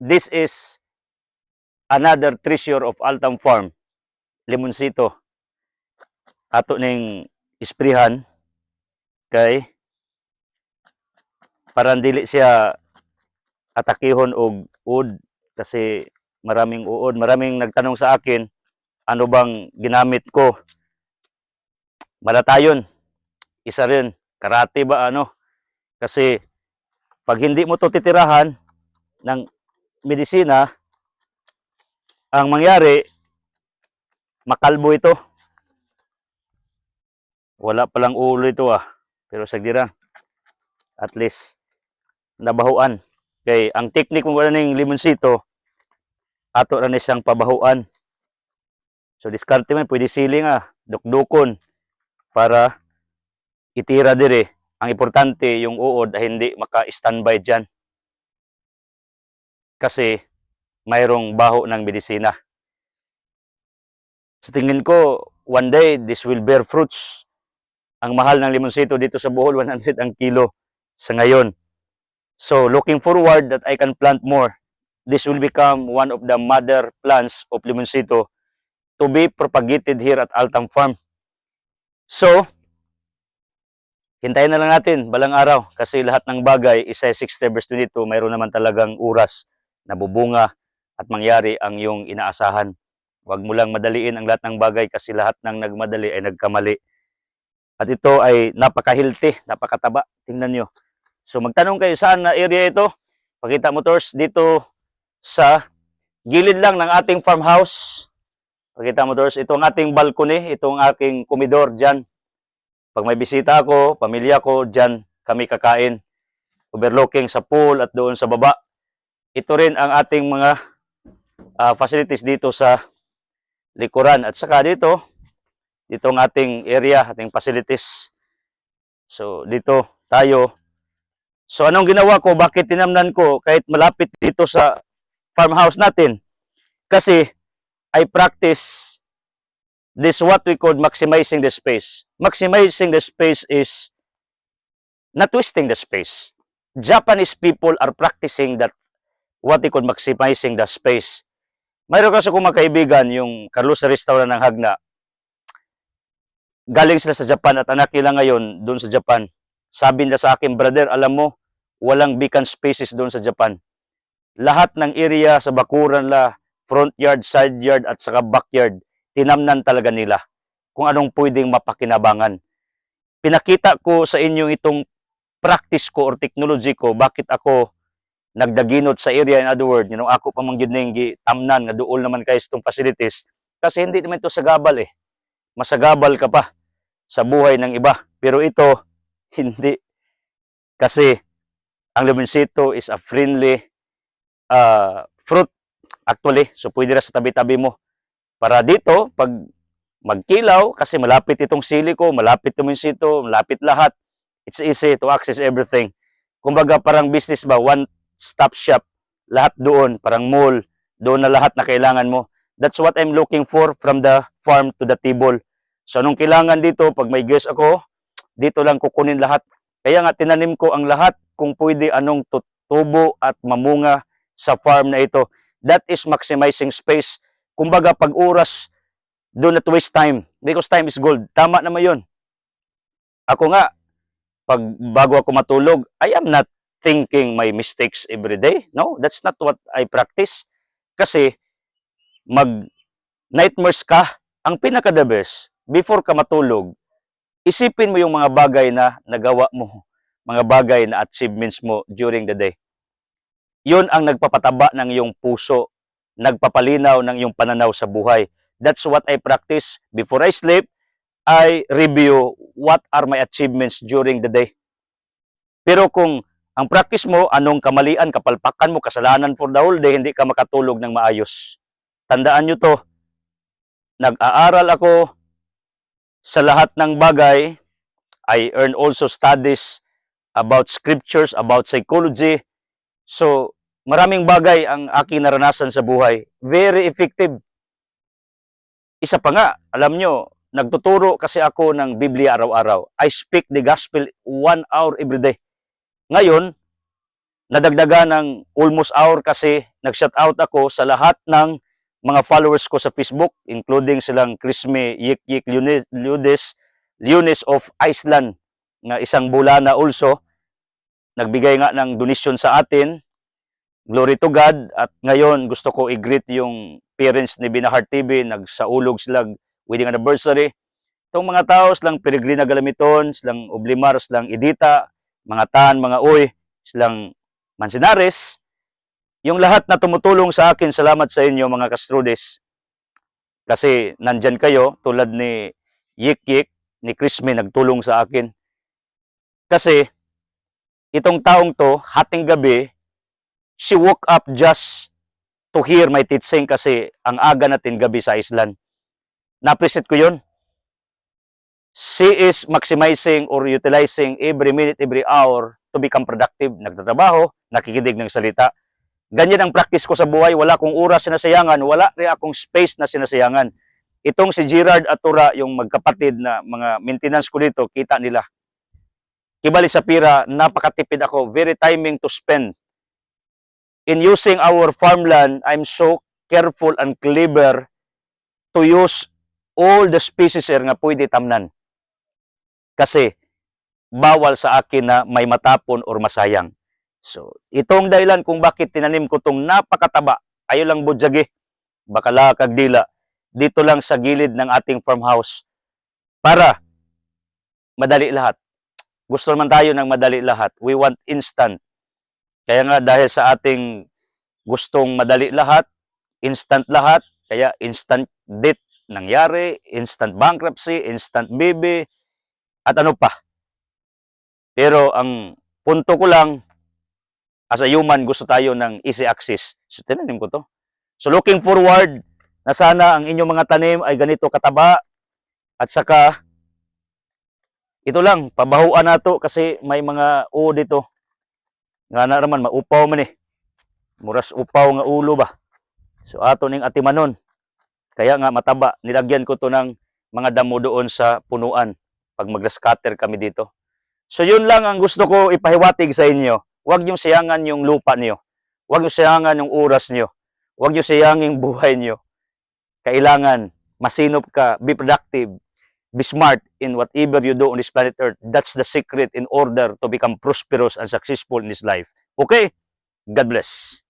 this is another treasure of Altam Farm, Limoncito. Ato ning isprihan kay para dili siya atakihon og uod kasi maraming uod. Maraming nagtanong sa akin, ano bang ginamit ko? Malatayon. Isa rin. Karate ba ano? Kasi pag hindi mo to titirahan ng medisina, ang mangyari, makalbo ito. Wala palang ulo ito Pero sagdira, at least nabahuan. Kay ang technique mo wala ning limonsito, ato ra ni siyang pabahuan. So diskarte man pwede siling dukdukon para itira dire. Ang importante yung uod ay hindi maka-standby diyan. Kasi mayroong baho ng medisina. Sa tingin ko, one day this will bear fruits. Ang mahal ng limonsito dito sa Bohol, 100 ang kilo sa ngayon. So looking forward that I can plant more. This will become one of the mother plants of limonsito to be propagated here at Altam Farm. So, hintayin na lang natin balang araw kasi lahat ng bagay, Isaiah 60:22, mayroon naman talagang oras na bubunga at mangyari ang iyong inaasahan. Huwag mo lang madaliin ang lahat ng bagay kasi lahat ng nagmadali ay nagkamali. At ito ay napaka-healthy, napakataba. Tingnan nyo. So magtanong kayo saan na area ito? Pakita Motors dito sa gilid lang ng ating farmhouse. Pakita Motors, ito ang ating balcony, ito ang aking komedor dyan. Pag may bisita ako, pamilya ko, dyan kami kakain. Overlooking sa pool at doon sa baba. Ito rin ang ating mga facilities dito sa likuran. At saka dito ang ating area, ating facilities. So dito tayo. So anong ginawa ko? Bakit tinamnan ko kahit malapit dito sa farmhouse natin? Kasi I practice this what we call maximizing the space. Maximizing the space is not wasting the space. Japanese people are practicing that what they call maximizing the space. Mayroon kasi kong magkaibigan, yung Carlos sa restaurant ng Hagna. Galing sila sa Japan at anak nila ngayon doon sa Japan. Sabi nila sa akin, brother, alam mo, walang vacant spaces doon sa Japan. Lahat ng area sa bakuran la, front yard, side yard at saka backyard, tinamnan talaga nila kung anong pwedeng mapakinabangan. Pinakita ko sa inyo itong practice ko or technology ko, bakit ako nagdaginot sa area, in other words, ako pa mangyud ning tamnan nga duol naman kayo itong facilities, kasi hindi naman ito sagabal masagabal ka pa sa buhay ng iba, pero ito hindi, kasi ang limonsito is a friendly fruit actually, so pwede ra sa tabi-tabi mo para dito pag magkilaw, kasi malapit itong siliko, malapit limonsito, malapit lahat, it's easy to access everything. Kumbaga parang business ba, one stop shop, lahat doon, parang mall, doon na lahat na kailangan mo. That's what I'm looking for from the farm to the table. So anong kailangan dito, pag may guest ako, dito lang kukunin lahat. Kaya nga tinanim ko ang lahat kung pwede anong tutubo at mamunga sa farm na ito. That is maximizing space. Kumbaga pag oras, do not waste time because time is gold. Tama naman yun. Ako nga, pag bago ako matulog, I am not thinking my mistakes every day. No, that's not what I practice. Kasi mag-nightmares ka, ang pinaka-the best, before ka matulog, isipin mo yung mga bagay na nagawa mo, mga bagay na achievements mo during the day. Yun ang nagpapataba ng iyong puso, nagpapalinaw ng iyong pananaw sa buhay. That's what I practice. Before I sleep, I review what are my achievements during the day. Pero kung ang practice mo, anong kamalian, kapalpakan mo, kasalanan for the whole day, hindi ka makatulog ng maayos. Tandaan nyo to, nag-aaral ako sa lahat ng bagay. I earn also studies about scriptures, about psychology. So, maraming bagay ang aking naranasan sa buhay. Very effective. Isa pa nga, alam nyo, nagtuturo kasi ako ng Biblia araw-araw. I speak the gospel 1 hour every day. Ngayon, nadagdagan ng almost hour kasi nag-shout out ako sa lahat ng mga followers ko sa Facebook, including silang Krisme Yik Lunes of Iceland, na isang bulana also, nagbigay nga ng donation sa atin. Glory to God. At ngayon, gusto ko i-greet yung parents ni Binahar TV, nagsaulog silang wedding anniversary. Itong mga tao, silang Peregrina Galamiton, silang Oblimar, silang Edita, mga Tan, mga Uy, silang Mansinares, yung lahat na tumutulong sa akin, salamat sa inyo mga Kastrudes. Kasi nandyan kayo, tulad ni Yik, ni Krisme, nagtulong sa akin. Kasi, itong taong to, hating gabi, she woke up just to hear my teaching kasi ang aga natin gabi sa Iceland. Na-appreciate ko yun. She is maximizing or utilizing every minute, every hour to become productive. Nagtatrabaho, nakikinig ng salita. Ganyan ang practice ko sa buhay. Wala akong oras sinasayangan. Wala rin akong space na sinasayangan. Itong si Gerard Atura, yung magkapatid na mga maintenance ko dito, kita nila. Kibali sa pira, napakatipid ako. Very timing to spend. In using our farmland, I'm so careful and clever to use all the species nga pwede tamnan. Kasi bawal sa akin na may matapon or masayang. So, itong dahilan kung bakit tinanim ko itong napakataba, ayo lang budyagi, bakala kagdila, dito lang sa gilid ng ating farmhouse. Para madali lahat. Gusto naman tayo ng madali lahat. We want instant. Kaya nga dahil sa ating gustong madali lahat, instant lahat, kaya instant death nangyari, instant bankruptcy, instant baby, at ano pa. Pero ang punto ko lang, as a human, gusto tayo ng easy access. So, tinanim ko to. So, looking forward na sana ang inyong mga tanim ay ganito kataba. At saka, ito lang, pabahuan na to kasi may mga uod dito. Nga na naman, maupaw man eh. Muras upaw nga ulo ba. So, ato ning atimanon. Kaya nga mataba, nilagyan ko to ng mga damo doon sa punuan pag mag-scatter kami dito. So yun lang ang gusto ko ipahiwatig sa inyo. Huwag niyong sayangan yung lupa niyo. Huwag niyong sayangan yung oras niyo. Huwag niyong sayangin buhay niyo. Kailangan masinop ka, be productive, be smart in whatever you do on this planet Earth. That's the secret in order to become prosperous and successful in this life. Okay? God bless.